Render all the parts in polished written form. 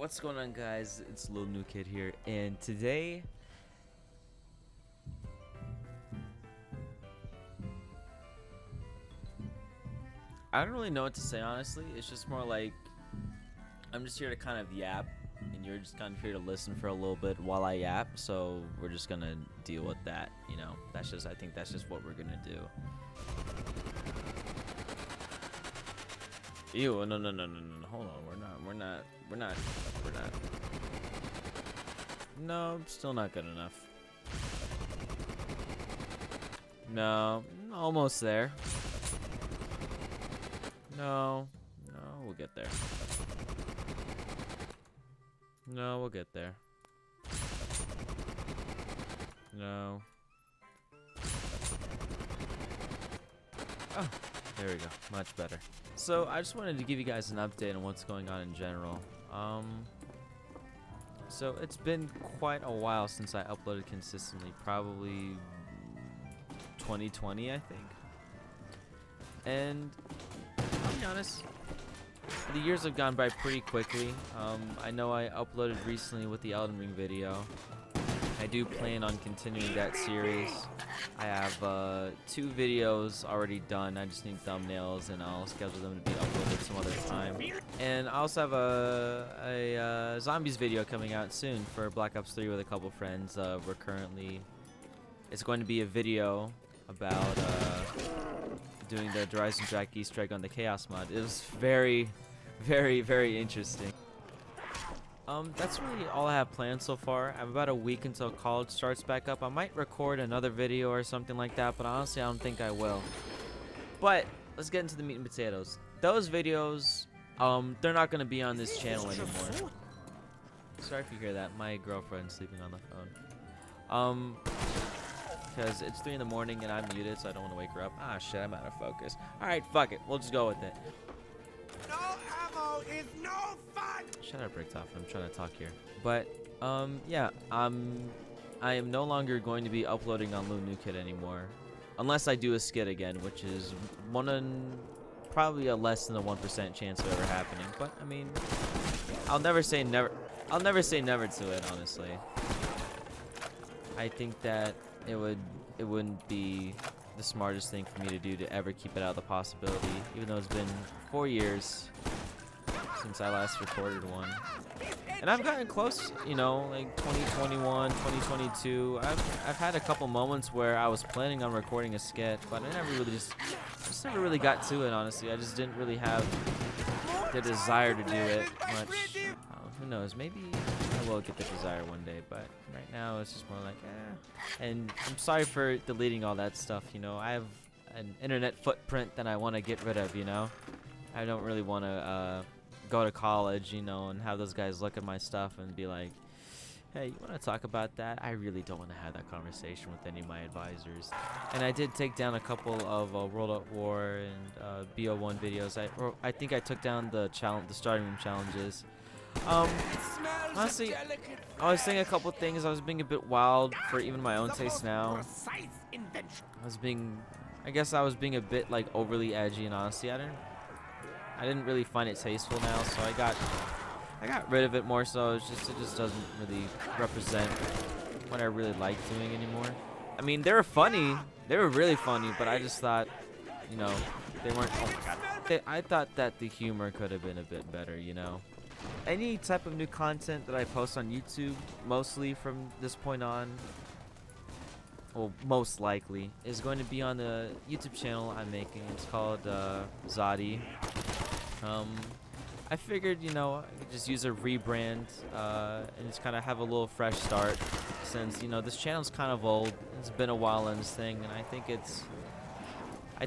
What's going on, guys? It's Little New Kid here, and today I don't really know what to say, honestly. It's just more like I'm just here to kind of yap, and you're just kind of here to listen for a little bit while I yap. So we're just gonna deal with that, you know. I think that's just what we're gonna do. Ew, no. Hold on, we're not. No, still not good enough. No, almost there. No, we'll get there. No, we'll get there. No. Oh, there we go. Much better. So I just wanted to give you guys an update on what's going on in general. So it's been quite a while since I uploaded consistently, probably 2020, I think. And I'll be honest, the years have gone by pretty quickly. I know I uploaded recently with the Elden Ring video. I do plan on continuing that series. I have 2 videos already done. I just need thumbnails, and I'll schedule them to be uploaded some other time. And I also have a zombies video coming out soon for Black Ops 3 with a couple friends. It's going to be a video about doing the Horizon Jack Easter egg on the Chaos mod. It was very interesting. That's really all I have planned so far. I have about a week until college starts back up. I might record another video or something like that, but honestly, I don't think I will. But let's get into the meat and potatoes. Those videos, they're not going to be on this channel anymore. Sorry if you hear that. My girlfriend's sleeping on the phone. Because it's 3 in the morning and I'm muted, so I don't want to wake her up. Ah, shit, I'm out of focus. Alright, fuck it. We'll just go with it. No ammo is no fun! Shut up, Bricktoff. I'm trying to talk here. But, yeah, I am no longer going to be uploading on Little New Kid anymore. Unless I do a skit again, which is probably a less than a 1% chance of ever happening. But, I mean, I'll never say never to it, honestly. I think that it wouldn't be the smartest thing for me to do to ever keep it out of the possibility, even though it's been 4 years since I last recorded one. And I've gotten close, you know, like 2021, 2022. I've had a couple moments where I was planning on recording a skit, but I never really got to it, honestly. I just didn't really have the desire to do it much. Who knows, maybe I will get the desire one day, but right now it's just more like, eh. And I'm sorry for deleting all that stuff, you know. I have an internet footprint that I want to get rid of, you know. I don't really want to go to college, you know, and have those guys look at my stuff and be like, hey, you want to talk about that? I really don't want to have that conversation with any of my advisors. And I did take down a couple of World at War and BO1 videos. I think I took down the starting room challenges. Honestly, I was saying a couple things. I was being a bit wild for even my own taste now. I guess I was being a bit like overly edgy, and honestly, I didn't really find it tasteful now, so I got rid of it more so. It just doesn't really represent what I really like doing anymore. I mean, they were funny. They were really funny, but I just thought, you know, they weren't. Oh my God. I thought that the humor could have been a bit better, you know. Any type of new content that I post on YouTube, mostly from this point on, well, most likely, is going to be on the YouTube channel I'm making. It's called Zoddee. I figured, you know, I could just use a rebrand and just kind of have a little fresh start, since, you know, this channel's kind of old. It's been a while on this thing, and I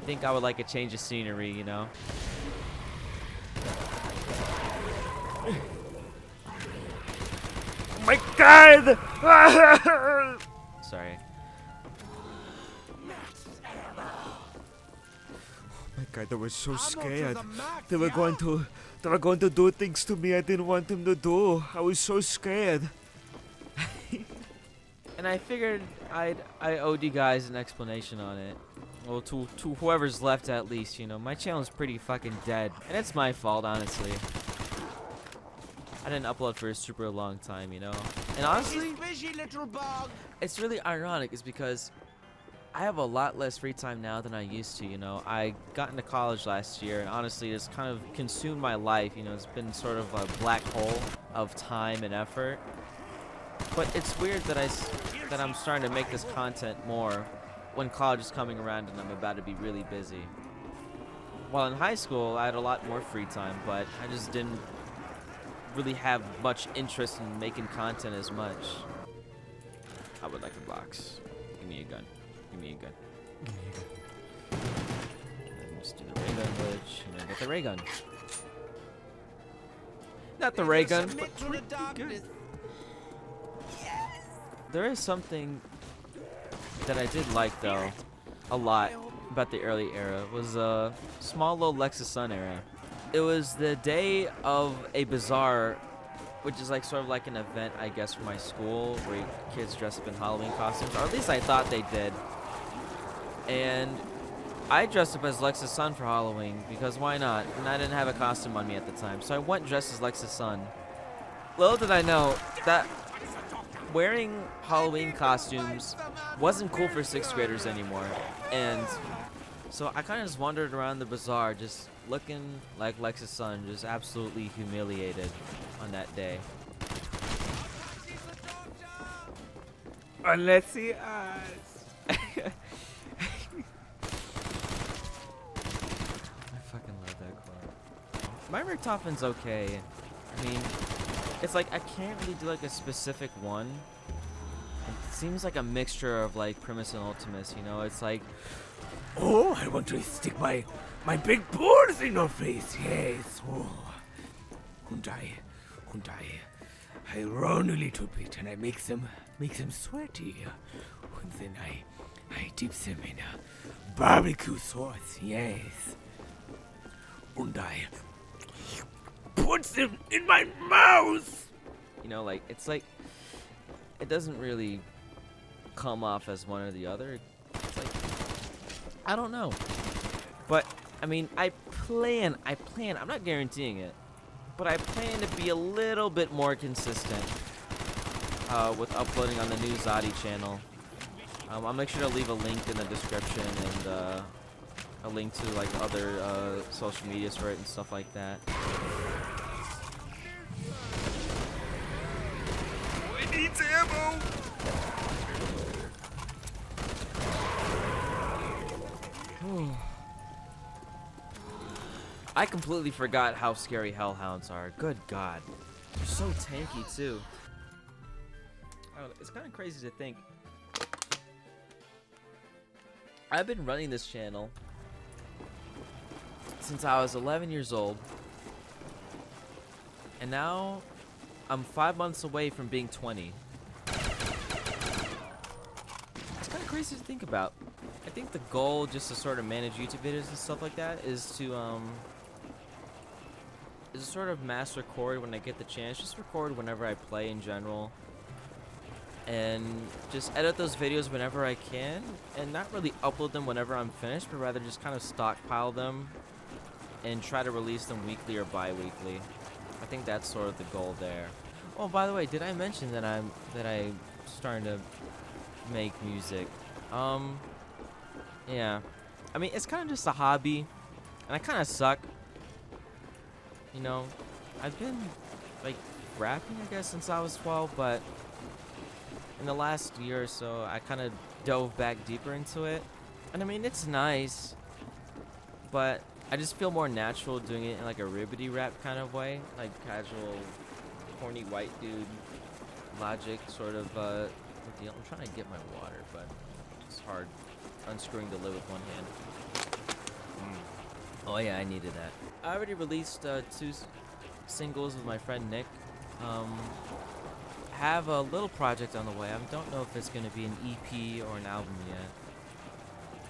think I would like a change of scenery, you know. Oh my God! Sorry. My God, I was so scared. They were going to do things to me I didn't want them to do. I was so scared. And I figured I owed you guys an explanation on it. Well, to whoever's left at least, you know. My channel's pretty fucking dead, and it's my fault, honestly. I didn't upload for a super long time, you know. And honestly, it's really ironic, is because I have a lot less free time now than I used to, you know. I got into college last year, and honestly, it's kind of consumed my life, you know. It's been sort of a black hole of time and effort. But it's weird that I'm starting to make this content more when college is coming around and I'm about to be really busy. While in high school, I had a lot more free time, but I just didn't really have much interest in making content as much. I would like a box. Give me a gun. Give me a gun. Give me a gun. And just do the ray gun glitch, and then get the ray gun. Not the ray gun, but pretty good. There is something that I did like, though, a lot about the early era. It was a small little Lexus Sun era. It was the day of a bazaar, which is like sort of like an event, I guess, for my school, where kids dress up in Halloween costumes, or at least I thought they did. And I dressed up as Lexus Sun for Halloween, because why not? And I didn't have a costume on me at the time, so I went dressed as Lexus Sun. Little did I know that wearing Halloween costumes wasn't cool for 6th graders anymore. And so I kind of just wandered around the bazaar, just looking like Lexus Sun, just absolutely humiliated on that day. Let's see us. I fucking love that quote. My Richtofen's okay. I mean, it's like I can't really do like a specific one. It seems like a mixture of like Primus and Ultimus, you know? It's like, Oh, I want to stick my big balls in your face. Yes. Oh. And I run a little bit and I make them sweaty. And then I dip them in a barbecue sauce. Yes. And I put them in my mouth. you know, like it's like it doesn't really come off as one or the other. It's like, I don't know. But I mean, I plan, I'm not guaranteeing it, but I plan to be a little bit more consistent with uploading on the new Zoddee channel. I'll make sure to leave a link in the description and a link to like other social medias for it and stuff like that. I need ammo. I completely forgot how scary hellhounds are. Good God. They're so tanky, too. Oh, it's kind of crazy to think. I've been running this channel since I was 11 years old. And now I'm 5 months away from being 20. It's kind of crazy to think about. I think the goal, just to sort of manage YouTube videos and stuff like that, is to sort of mass record when I get the chance. Just record whenever I play in general, and just edit those videos whenever I can, and not really upload them whenever I'm finished, but rather just kind of stockpile them and try to release them weekly or bi-weekly. I think that's sort of the goal there. Oh, by the way, did I mention that I'm starting to make music? Yeah. I mean, it's kind of just a hobby, and I kind of suck. You know, I've been, like, rapping, I guess, since I was 12, but in the last year or so, I kind of dove back deeper into it. And I mean, it's nice, but I just feel more natural doing it in, like, a ribbity rap kind of way. Like, casual, horny white dude, Logic sort of, deal. I'm trying to get my water, but it's hard unscrewing the lid with one hand. Oh yeah, I needed that. I already released 2 singles with my friend Nick. Have a little project on the way. I don't know if it's going to be an EP or an album yet.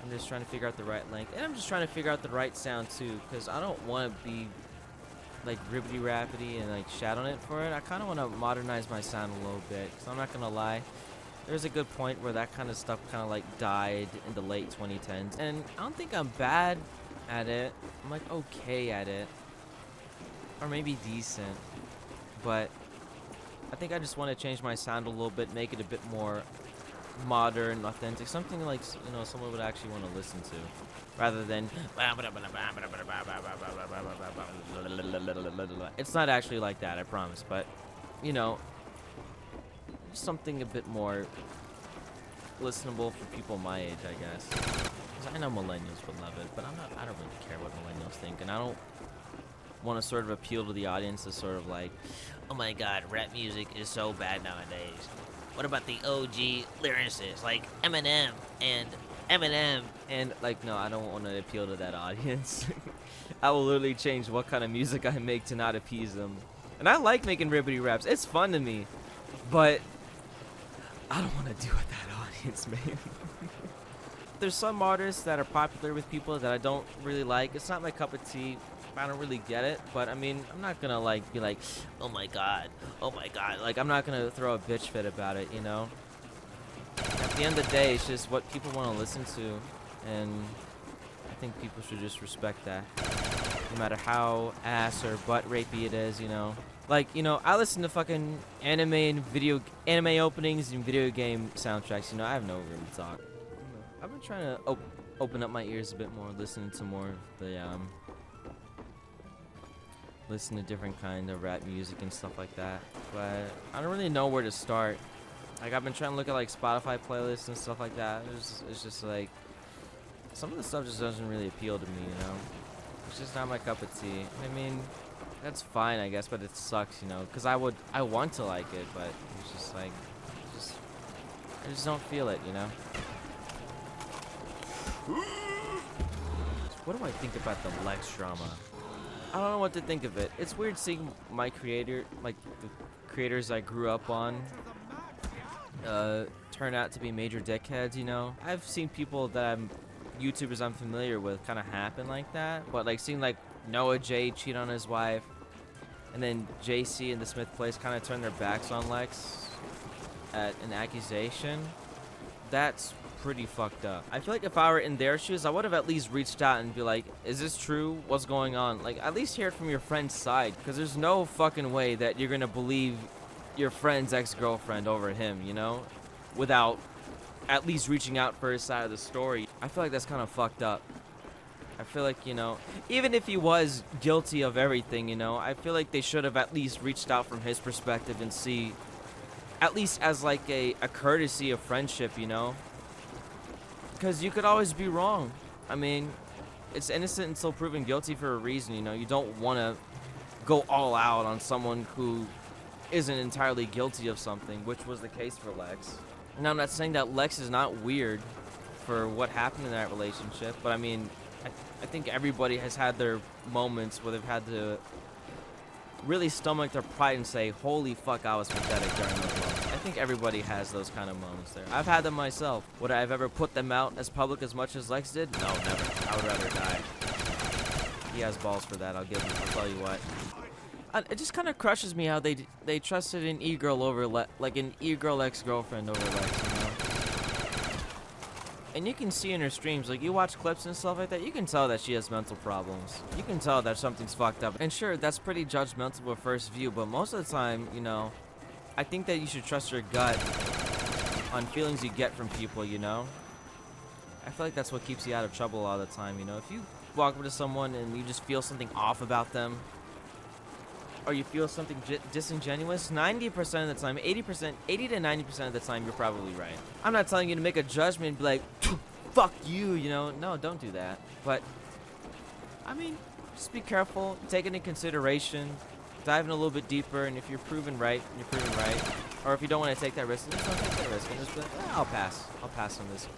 I'm just trying to figure out the right length, and I'm just trying to figure out the right sound too, because I don't want to be like ribbity rapidy and like shout on it for it. I kind of want to modernize my sound a little bit, because I'm not gonna lie, there's a good point where that kind of stuff kind of like died in the late 2010s, and I don't think I'm bad at it. I'm like okay at it, or maybe decent, but I think I just want to change my sound a little bit, make it a bit more modern, authentic, something like, you know, someone would actually want to listen to, rather than it's not actually like that, I promise, but you know, something a bit more listenable for people my age, I guess. 'Cause I know millennials would love it, but I don't really care what millennials think, and I don't want to sort of appeal to the audience as sort of like, oh my god, rap music is so bad nowadays. What about the OG lyricists like Eminem and like, no, I don't want to appeal to that audience. I will literally change what kind of music I make to not appease them. And I like making ribbity raps. It's fun to me, but I don't want to deal with that audience, man. There's some artists that are popular with people that I don't really like. It's not my cup of tea. I don't really get it, but I mean, I'm not gonna like be like, oh my god, like I'm not gonna throw a bitch fit about it, you know. At the end of the day, it's just what people want to listen to, and I think people should just respect that, no matter how ass or butt rapey it is, you know. Like, you know, I listen to fucking anime openings and video game soundtracks, you know. I have no room to talk. I've been trying to open up my ears a bit more, listening to more of the listen to different kind of rap music and stuff like that, but I don't really know where to start. Like, I've been trying to look at like Spotify playlists and stuff like that. It's just like some of the stuff just doesn't really appeal to me, you know. It's just not my cup of tea. I mean, that's fine, I guess, but it sucks, you know, because I want to like it, but it's just like, I just don't feel it, you know. What do I think about the Lex drama? I don't know what to think of it. It's weird seeing my the creators I grew up on, turn out to be major dickheads, you know? I've seen people that YouTubers I'm familiar with kind of happen like that, but like seeing like Noah J cheat on his wife, and then JC and the Smith Place kind of turn their backs on Lex at an accusation, that's pretty fucked up. I feel like if I were in their shoes, I would have at least reached out and be like, is this true? What's going on? Like, at least hear it from your friend's side, because there's no fucking way that you're gonna believe your friend's ex-girlfriend over him, you know, without at least reaching out for his side of the story. I feel like that's kind of fucked up. I feel like, you know, even if he was guilty of everything, you know, I feel like they should have at least reached out from his perspective and see, at least as like a courtesy of friendship, you know. Because you could always be wrong. I mean, it's innocent until proven guilty for a reason, you know. You don't want to go all out on someone who isn't entirely guilty of something, which was the case for Lex. Now, I'm not saying that Lex is not weird for what happened in that relationship, but I mean, I think everybody has had their moments where they've had to really stomach their pride and say, holy fuck, I was pathetic during those moments. I think everybody has those kind of moments there. I've had them myself. Would I have ever put them out as public as much as Lex did? No, never. I would rather die. He has balls for that, I'll tell you what. It just kind of crushes me how they trusted an e-girl over like an e-girl ex-girlfriend over Lex, you know? And you can see in her streams, like, you watch clips and stuff like that, you can tell that she has mental problems. You can tell that something's fucked up. And sure, that's pretty judgmental at first view, but most of the time, you know, I think that you should trust your gut on feelings you get from people, you know? I feel like that's what keeps you out of trouble all the time, you know? If you walk up to someone and you just feel something off about them, or you feel something disingenuous, 90% of the time, 80 to 90% of the time, you're probably right. I'm not telling you to make a judgment and be like, fuck you, you know? No, don't do that. But, I mean, just be careful, take it into consideration, dive in a little bit deeper, and if you're proven right, you're proven right. Or if you don't want to take that risk, just don't take that risk. And just be like, I'll pass on this,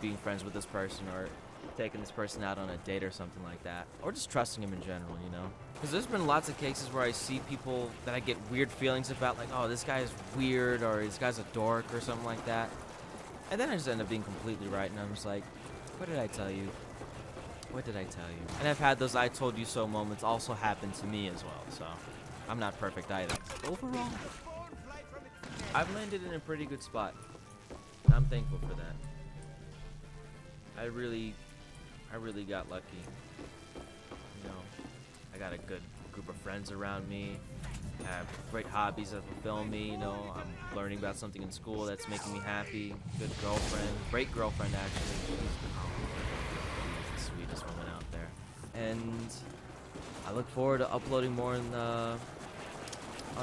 being friends with this person, or taking this person out on a date or something like that. Or just trusting him in general, you know? Because there's been lots of cases where I see people that I get weird feelings about, like, oh, this guy is weird, or this guy's a dork, or something like that. And then I just end up being completely right, and I'm just like, what did I tell you? What did I tell you? And I've had those I told you so moments also happen to me as well, so I'm not perfect either. Overall, I've landed in a pretty good spot. I'm thankful for that. I really got lucky. You know, I got a good group of friends around me. I have great hobbies that fulfill me. You know, I'm learning about something in school that's making me happy. Good girlfriend, great girlfriend actually. She's the sweetest woman out there. And I look forward to uploading more on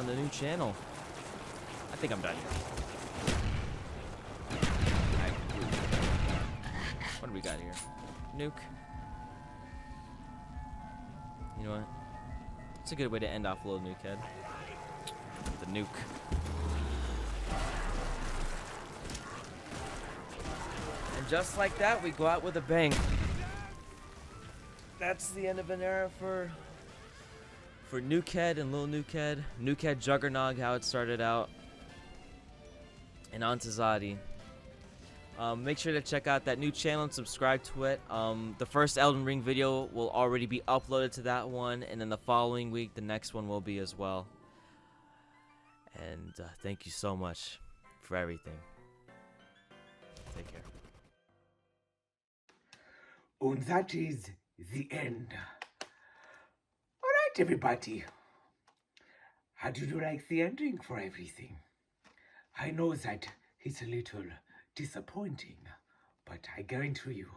the new channel. I think I'm done here. What do we got here? Nuke. You know what? It's a good way to end off Little Nukehead. The nuke. And just like that, we go out with a bang. That's the end of an era for Nukehead and Little Nukehead. Nukehead Juggernog, how it started out. And on to Zoddee. Make sure to check out that new channel and subscribe to it. The first Elden Ring video will already be uploaded to that one, and then the following week, the next one will be as well. And thank you so much for everything. Take care. And that is the end. Alright, everybody. How did you like the ending for everything? I know that it's a little disappointing, but I guarantee you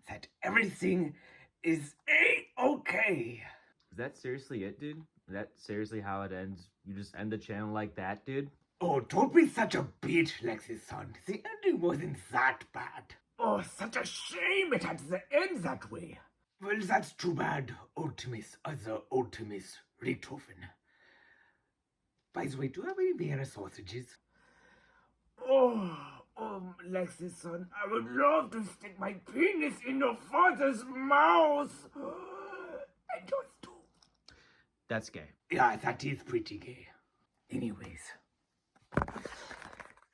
that everything is A-okay. Is that seriously it, dude? Is that seriously how it ends? You just end the channel like that, dude? Oh, don't be such a bitch, Lex's son. The ending wasn't that bad. Oh, such a shame it had to end that way. Well, that's too bad, Ultimus, other Ultimus Richthofen. By the way, do you have any Vienna sausages? Oh, Lex's son, I would love to stick my penis in your father's mouth. And yours too. That's gay. Yeah, that is pretty gay. Anyways,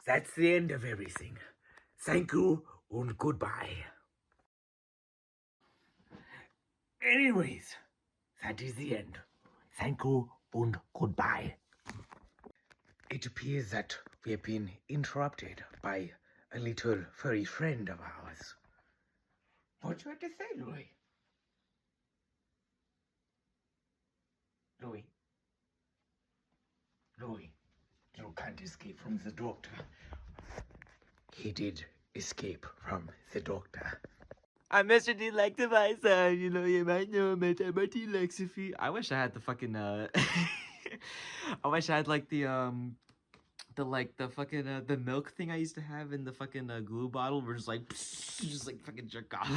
that's the end of everything. Thank you and goodbye. Anyways, that is the end. Thank you and goodbye. It appears that we have been interrupted by a little furry friend of ours. What you had to say, Louis? Louis, you can't escape from the doctor. He did escape from the doctor. I'm Mr. Delectify, son. You know, you might know him as Delectify. I wish I had the fucking, I wish I had, like, the fucking, the milk thing I used to have in the fucking glue bottle where just like fucking jerk off.